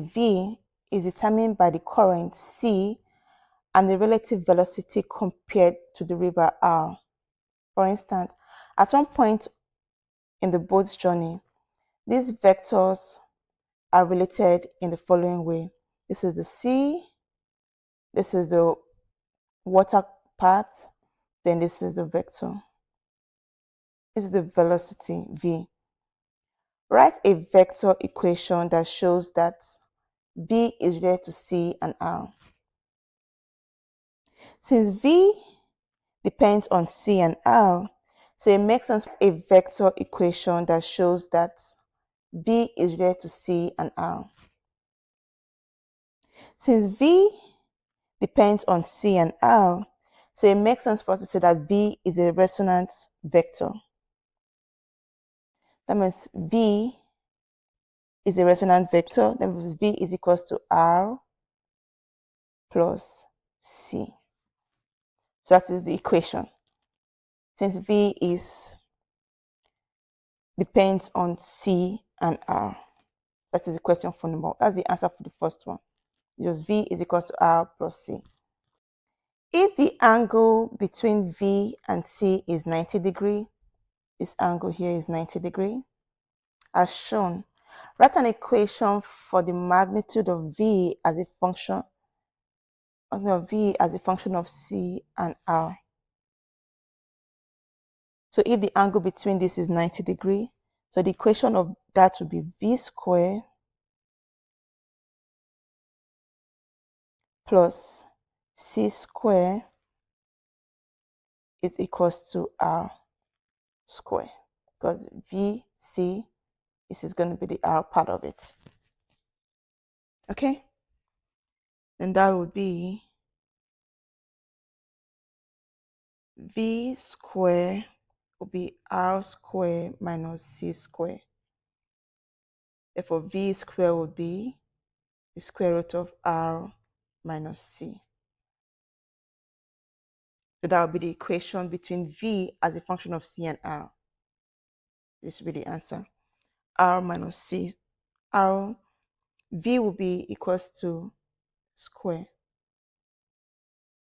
V is determined by the current C and the relative velocity compared to the river R. For instance, at one point in the boat's journey, these vectors are related in the following way. This is the C, this is the water path, then this is the vector. This is the velocity V. Write a vector equation that shows that V is related to C and R. Since V depends on C and R, so it makes sense a vector equation that shows that V is related to C and R. Since V depends on C and R, so it makes sense for us to say that V is a resonance vector. That means V is a resonance vector. That means V is equals to R plus C. So that is the equation. Since V depends on C and R. That is the question for number. That's the answer for the first one. Just V is equals to R plus C. If the angle between V and C is 90 degrees, this angle here is 90 degrees, as shown, write an equation for the magnitude of V as a function of C and R. So if the angle between this is 90 degrees, so the equation of that would be V squared plus C squared is equals to R squared, because VC, this is going to be the R part of it. Okay? Then that would be V squared will be R squared minus C squared. Therefore, V squared would be the square root of R minus C. So that would be the equation between V as a function of C and R. This will be the answer. R minus C. V will be equals to square.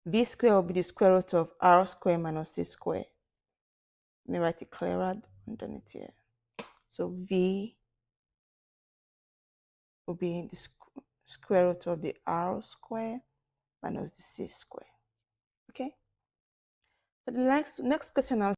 V squared will be the square root of R squared minus C squared. Let me write it clearer underneath here. So V will be the square root of the R square minus the C square. Okay? So the next question now